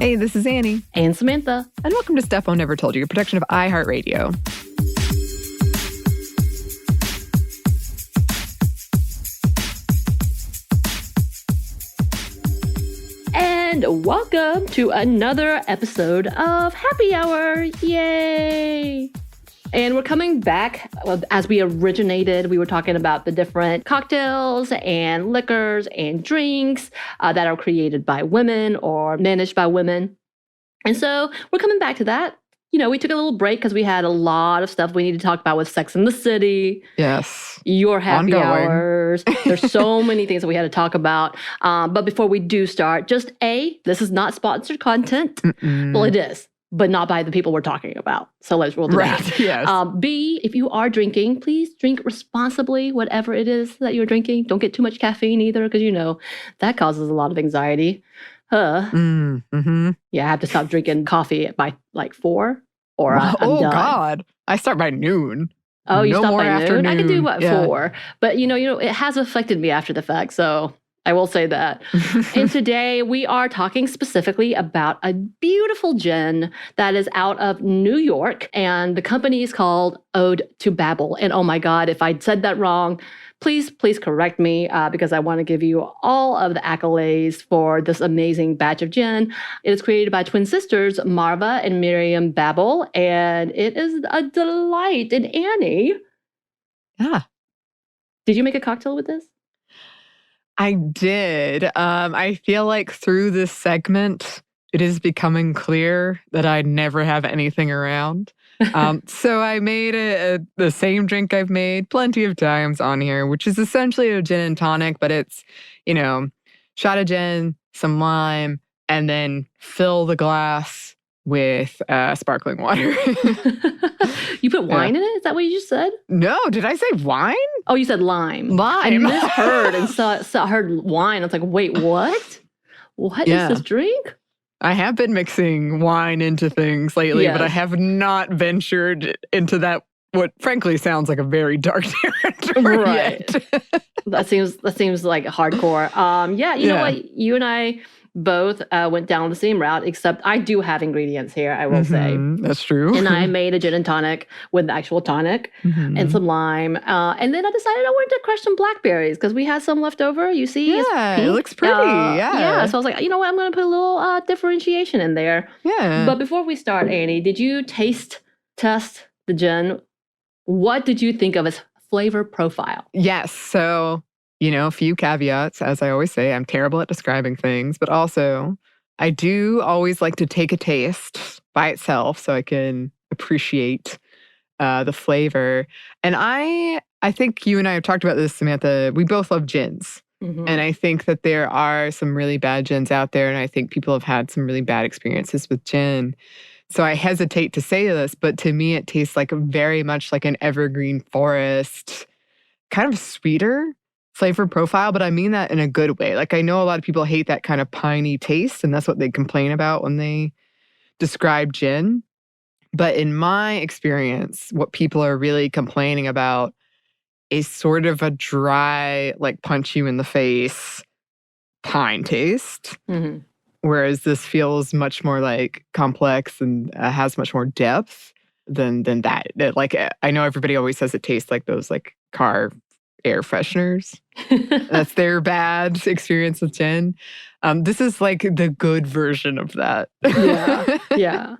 Hey, this is Anney. And Samantha. And welcome to Stuff I Never Told You, a production of iHeartRadio. And welcome to another episode of Happy Hour. Yay! And we're coming back as we originated. We were talking about the different cocktails and liquors and drinks that are created by women or managed by women. And so we're coming back to that. You know, we took a little break because we had a lot of stuff we need to talk about with Sex and the City. Yes. Your happy Ongoing. hours. There's so many things that we had to talk about. But before we do start, just this is not sponsored content. Mm-mm. Well, it is, but not by the people we're talking about. So we'll do that. Yes. B, if you are drinking, please drink responsibly, whatever it is that you're drinking. Don't get too much caffeine either, because you know that causes a lot of anxiety. Mm-hmm. Yeah, I have to stop drinking coffee by like 4 or I'm oh, done. God. I start by noon. Oh, you No stop more by noon? afternoon. I can do 4. Yeah. But you know, it has affected me after the fact, so I will say that. And today we are talking specifically about a beautiful gin that is out of New York, and the company is called Ode to Babel. And oh my God, if I said that wrong, please correct me because I want to give you all of the accolades for this amazing batch of gin. It is created by twin sisters, Marva and Miriam Babel, and it is a delight. And Anney, Yeah. did you make a cocktail with this? I did. I feel like through this segment, it is becoming clear that I never have anything around. So I made the same drink I've made plenty of times on here, which is essentially a gin and tonic, but it's, shot of gin, some lime, and then fill the glass with sparkling water. You put wine in it? Is that what you just said? No, did I say wine? Oh, you said lime. I Lime. misheard and heard wine. I was like, wait, what? What is this drink? I have been mixing wine into things lately, Yes. but I have not ventured into that, what frankly sounds like a very dark territory. Right. Yet. That seems like hardcore. You know what? You and I both went down the same route, except I do have ingredients here, I will say. That's true. And I made a gin and tonic with the actual tonic and some lime. And then I decided I wanted to crush some blackberries because we had some left over. You see? It's pink. It looks pretty. Yeah. So I was like, you know what? I'm going to put a little differentiation in there. Yeah. But before we start, Anney, did you test the gin? What did you think of its flavor profile? Yes. So, a few caveats. As I always say, I'm terrible at describing things, but also I do always like to take a taste by itself so I can appreciate the flavor. And I think you and I have talked about this, Samantha. We both love gins. And I think that there are some really bad gins out there, and I think people have had some really bad experiences with gin. So I hesitate to say this, but to me it tastes like very much like an evergreen forest, kind of sweeter flavor profile, but I mean that in a good way. Like, I know a lot of people hate that kind of piney taste, and that's what they complain about when they describe gin. But in my experience, what people are really complaining about is sort of a dry, like punch you in the face pine taste. Whereas this feels much more like complex and has much more depth than that. Like, I know everybody always says it tastes like those like car air fresheners. That's their bad experience with gin. This is like the good version of that. Yeah.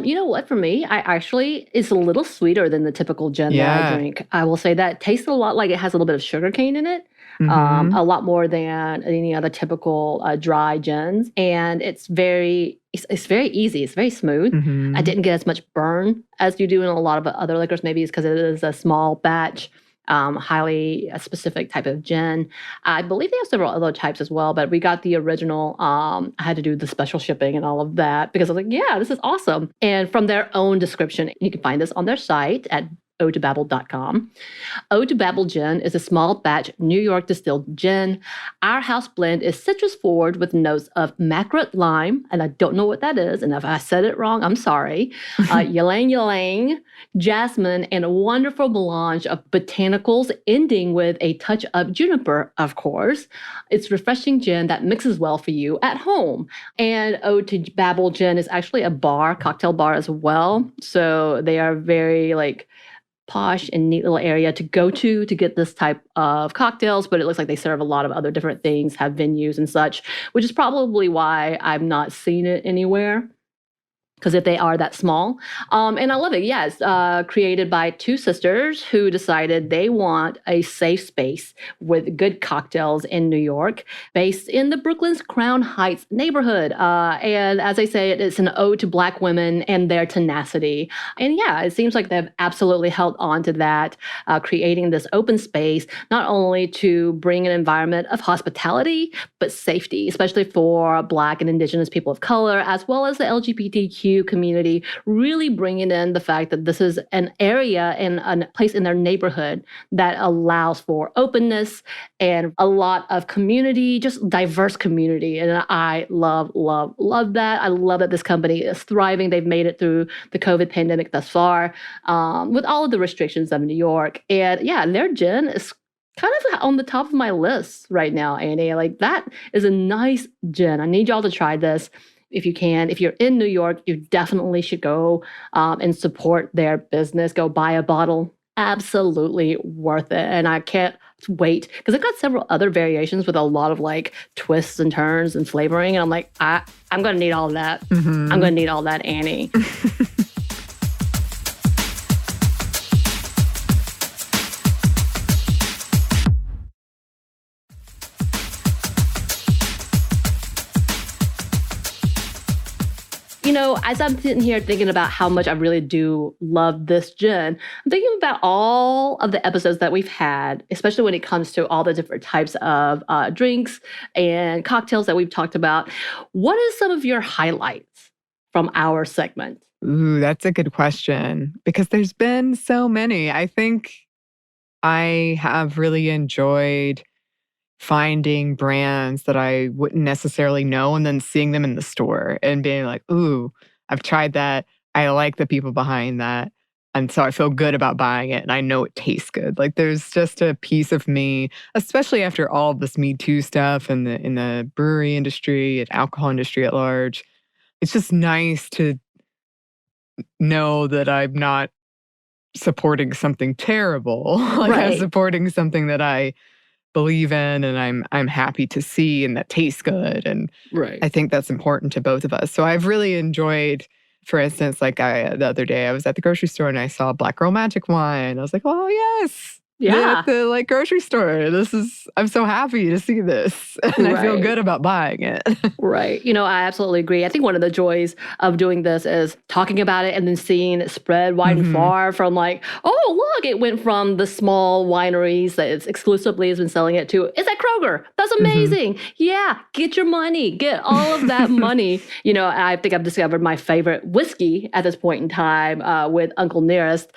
You know what? For me, it's a little sweeter than the typical gin that I drink. I will say that it tastes a lot like it has a little bit of sugar cane in it. A lot more than any other typical dry gins. And it's very easy. It's very smooth. I didn't get as much burn as you do in a lot of other liquors. Maybe it's because it is a small batch. Highly specific type of gin. I believe they have several other types as well, but we got the original. I had to do the special shipping and all of that because I was like, yeah, this is awesome. And from their own description, you can find this on their site at odebabel.com. Ode to Babel Gin is a small batch New York distilled gin. Our house blend is citrus forward with notes of mackerel lime, and I don't know what that is, and if I said it wrong, I'm sorry. Ylang ylang, jasmine, and a wonderful melange of botanicals, ending with a touch of juniper, of course. It's refreshing gin that mixes well for you at home. And Ode to Babel Gin is actually a cocktail bar as well. So they are very posh and neat little area to go to get this type of cocktails, but it looks like they serve a lot of other different things, have venues and such, which is probably why I've not seen it anywhere. Because if they are that small. And I love it. Yeah, it's created by two sisters who decided they want a safe space with good cocktails in New York, based in the Brooklyn's Crown Heights neighborhood. And as I say, it's an ode to Black women and their tenacity. And yeah, it seems like they've absolutely held on to that, creating this open space, not only to bring an environment of hospitality, but safety, especially for Black and Indigenous people of color, as well as the LGBTQ community, really bringing in the fact that this is an area and a place in their neighborhood that allows for openness and a lot of community, just diverse community. And I love, love, love that. I love that this company is thriving. They've made it through the COVID pandemic thus far, with all of the restrictions of New York. And yeah, their gin is kind of on the top of my list right now, Anney. That is a nice gin. I need y'all to try this. If you can. If you're in New York, you definitely should go and support their business. Go buy a bottle. Absolutely worth it. And I can't wait because they've got several other variations with a lot of twists and turns and flavoring. And I'm like, I'm going to need all of that. Mm-hmm. I'm going to need all that, Anney. As I'm sitting here thinking about how much I really do love this gin, I'm thinking about all of the episodes that we've had, especially when it comes to all the different types of drinks and cocktails that we've talked about. What is some of your highlights from our segment? Ooh, that's a good question because there's been so many. I think I have really enjoyed finding brands that I wouldn't necessarily know and then seeing them in the store and being like, ooh, I've tried that. I like the people behind that. And so I feel good about buying it and I know it tastes good. There's just a piece of me, especially after all of this Me Too stuff and in the brewery industry and alcohol industry at large. It's just nice to know that I'm not supporting something terrible. Right. I'm supporting something that I believe in and I'm happy to see and that tastes good. And right. I think that's important to both of us. So I've really enjoyed, for instance, the other day I was at the grocery store and I saw Black Girl Magic wine. I was like, oh yes. Yeah. At the grocery store. I'm so happy to see this. And I feel good about buying it. Right. I absolutely agree. I think one of the joys of doing this is talking about it and then seeing it spread wide and far from oh, look, it went from the small wineries that it's exclusively has been selling it to, it's at Kroger. That's amazing. Yeah. Get your money. Get all of that money. I think I've discovered my favorite whiskey at this point in time with Uncle Nearest.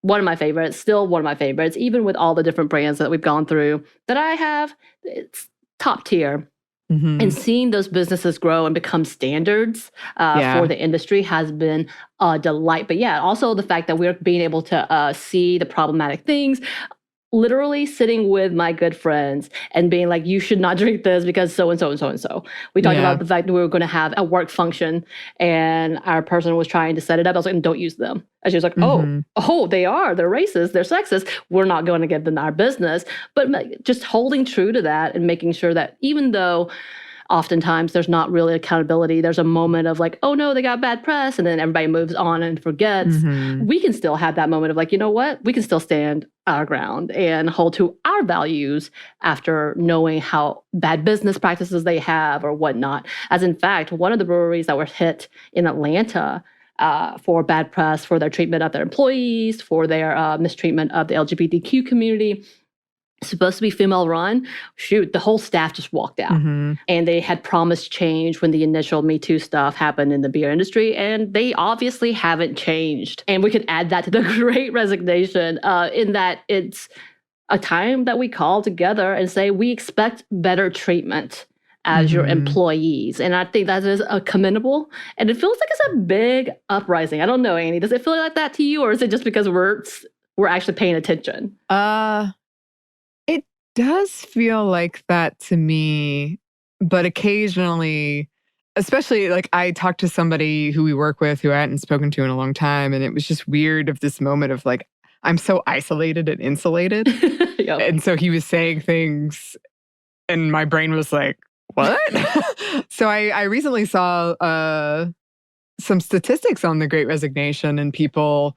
One of my favorites, still one of my favorites, even with all the different brands that we've gone through that I have, it's top tier. Mm-hmm. And seeing those businesses grow and become standards for the industry has been a delight. But yeah, also the fact that we're being able to see the problematic things, literally sitting with my good friends and being like, you should not drink this because so-and-so and so-and-so. We talked about the fact that we were going to have a work function and our person was trying to set it up. I was like, don't use them. And she was like, oh, they're racist, they're sexist. We're not going to give them our business. But just holding true to that and making sure that even though oftentimes there's not really accountability, there's a moment of oh no, they got bad press, and then everybody moves on and forgets. We can still have that moment of you know what? We can still stand our ground and hold to our values after knowing how bad business practices they have or whatnot. As in fact, one of the breweries that were hit in Atlanta for bad press, for their treatment of their employees, for their mistreatment of the LGBTQ community, supposed to be female run. Shoot, the whole staff just walked out. And they had promised change when the initial Me Too stuff happened in the beer industry, and they obviously haven't changed. And we could add that to the Great Resignation in that it's a time that we call together and say we expect better treatment as your employees. And I think that is commendable. And it feels like it's a big uprising. I don't know, Anney, does it feel like that to you, or is it just because we're actually paying attention? It does feel like that to me, but occasionally, especially like I talked to somebody who we work with who I hadn't spoken to in a long time, and it was just weird of this moment of like, I'm so isolated and insulated. Yep. And so he was saying things and my brain was like, what? So I recently saw some statistics on the Great Resignation and people,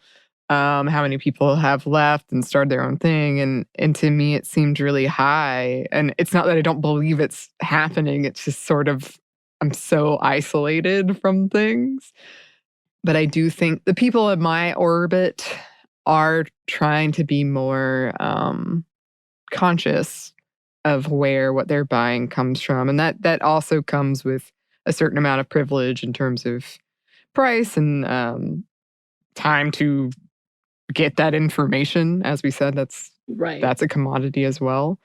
how many people have left and started their own thing. And to me, it seemed really high. And it's not that I don't believe it's happening. It's just sort of, I'm so isolated from things. But I do think the people in my orbit are trying to be more conscious of where what they're buying comes from. And that also comes with a certain amount of privilege in terms of price and time to get that information. As we said, that's a commodity as well.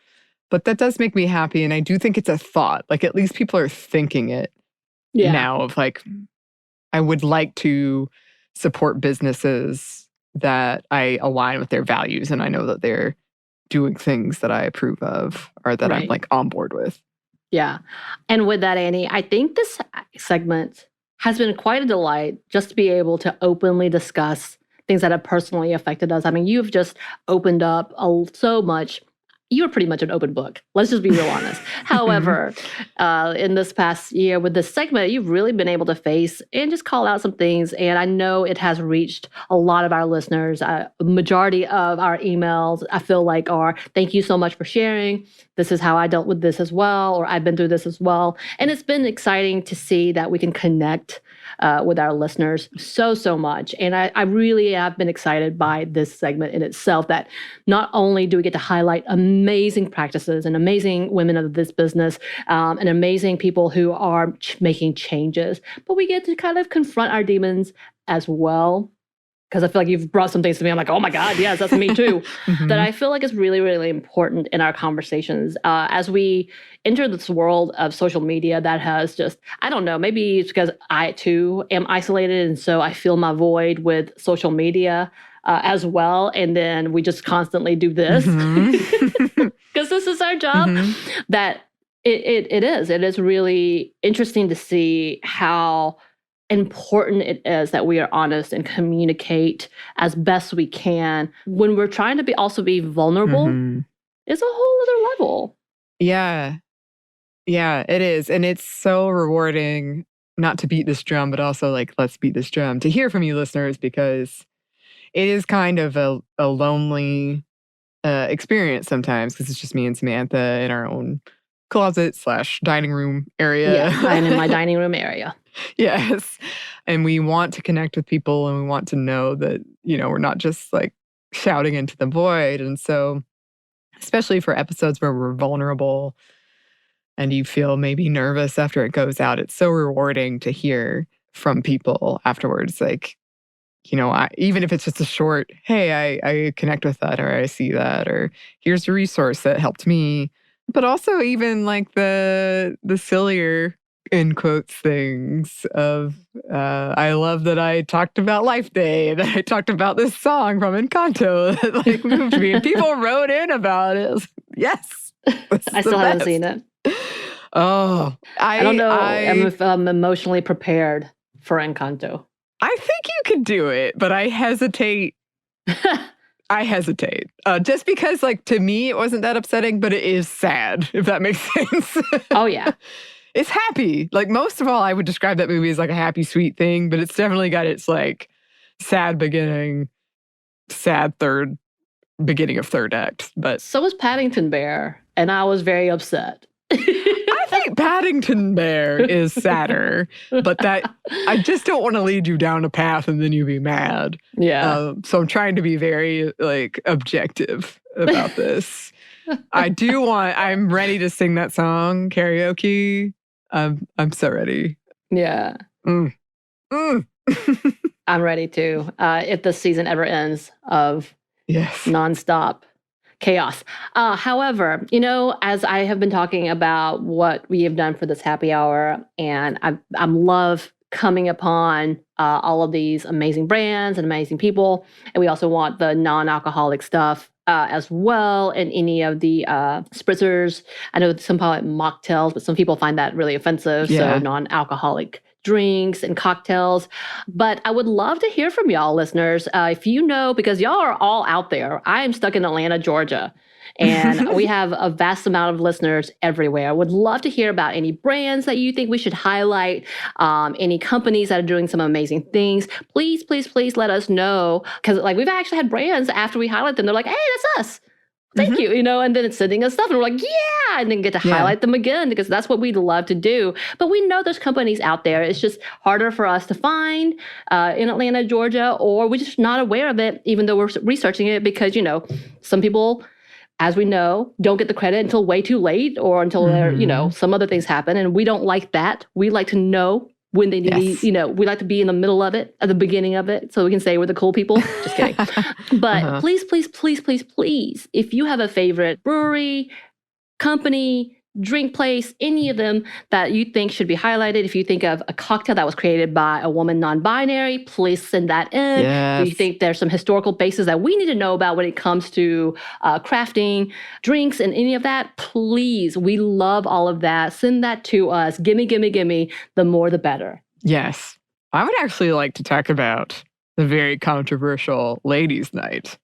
But that does make me happy. And I do think it's a thought. Like, at least people are thinking it now of like, I would like to support businesses that I align with their values and I know that they're doing things that I approve of or that I'm like on board with. Yeah. And with that, Anney, I think this segment has been quite a delight just to be able to openly discuss things that have personally affected us. I mean, you've just opened up so much. You're pretty much an open book. Let's just be real honest. However, in this past year with this segment, you've really been able to face and just call out some things. And I know it has reached a lot of our listeners. A majority of our emails, I feel like, are, thank you so much for sharing. This is how I dealt with this as well, or I've been through this as well. And it's been exciting to see that we can connect with our listeners so much. And I really have been excited by this segment in itself, that not only do we get to highlight amazing practices and amazing women of this business and amazing people who are making changes, but we get to kind of confront our demons as well. Because I feel like you've brought some things to me. I'm like, oh my God, yes, that's me too. That I feel like is really, really important in our conversations as we enter this world of social media that has just, I don't know, maybe it's because I too am isolated. And so I feel my void with social media as well. And then we just constantly do this because this is our job. That it is really interesting to see how important it is that we are honest and communicate as best we can when we're trying to also be vulnerable. It's a whole other level. Yeah, it is. And it's so rewarding not to beat this drum, but also like, let's beat this drum, to hear from you listeners, because it is kind of a lonely experience sometimes, because it's just me and Samantha in our own closet/dining room area. Yes, I'm in my dining room area. Yes. And we want to connect with people and we want to know that, you know, we're not just like shouting into the void. And so, especially for episodes where we're vulnerable and you feel maybe nervous after it goes out, it's so rewarding to hear from people afterwards. Like, you know, even if it's just a short, hey, I connect with that, or I see that, or here's a resource that helped me. But also even like the sillier, in quotes, things of, I love that I talked about Life Day and I talked about this song from Encanto that like moved me and people wrote in about it. Yes. I still haven't seen it. Oh, I don't know if I'm emotionally prepared for Encanto. I think you could do it, but I hesitate. Just because, like, to me, it wasn't that upsetting, but it is sad, if that makes sense. Oh, yeah. It's happy. Like, most of all, I would describe that movie as like a happy, sweet thing, but it's definitely got its like sad beginning, sad beginning of third act. But so was Paddington Bear, and I was very upset. I think Paddington Bear is sadder, but that I just don't want to lead you down a path and then you be mad. Yeah. So I'm trying to be very like objective about this. I'm ready to sing that song karaoke. I'm so ready. Yeah. Mm. I'm ready to, if the season ever ends of nonstop chaos. However, as I have been talking about what we have done for this happy hour, and I love coming upon all of these amazing brands and amazing people, and we also want the non-alcoholic stuff as well, and any of the spritzers. I know some call it mocktails, but some people find that really offensive. So non-alcoholic drinks and cocktails. But I would love to hear from y'all, listeners. If you know, because y'all are all out there. I am stuck in Atlanta, Georgia. And we have a vast amount of listeners everywhere. I would love to hear about any brands that you think we should highlight, any companies that are doing some amazing things. Please, please, please let us know. Because we've actually had brands after we highlight them, they're like, hey, that's us. Thank you, and then it's sending us stuff and we're like, yeah, and then get to highlight them again because that's what we'd love to do. But we know there's companies out there. It's just harder for us to find in Atlanta, Georgia, or we're just not aware of it, even though we're researching it because, some people, as we know, don't get the credit until way too late or until they're, some other things happen. And we don't like that. We like to know when they need, we like to be in the middle of it, at the beginning of it, so we can say we're the cool people. Just kidding. But please, please, please, please, please, if you have a favorite brewery, company, drink place, any of them that you think should be highlighted, if you think of a cocktail that was created by a woman non-binary, please send that in. If you think there's some historical bases that we need to know about when it comes to crafting drinks and any of that, please, we love all of that. Send that to us. Gimme, gimme, gimme. The more, the better. Yes. I would actually like to talk about the very controversial ladies' night.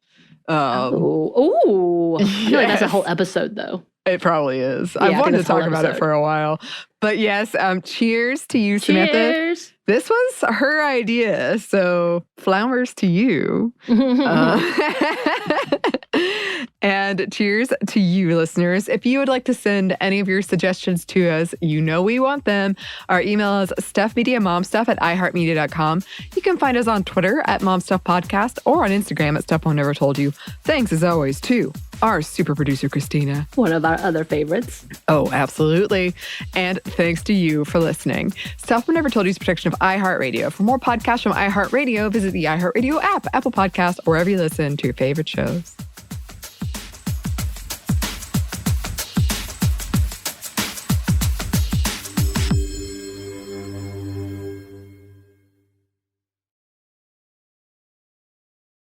I feel like that's a whole episode, though. It probably is. I've wanted to talk about it for a while. But yes, cheers to you, Samantha. Cheers. This was her idea, so flowers to you. And cheers to you, listeners. If you would like to send any of your suggestions to us, we want them. Our email is stuffmediamomstuff@iheartmedia.com. You can find us on Twitter @momstuffpodcast or on Instagram @stuffmonevertoldyou. Thanks, as always, to our super producer, Christina. One of our other favorites. Oh, absolutely. And thanks to you for listening. Stuff Mom Never Told You is a production of iHeartRadio. For more podcasts from iHeartRadio, visit the iHeartRadio app, Apple Podcasts, or wherever you listen to your favorite shows.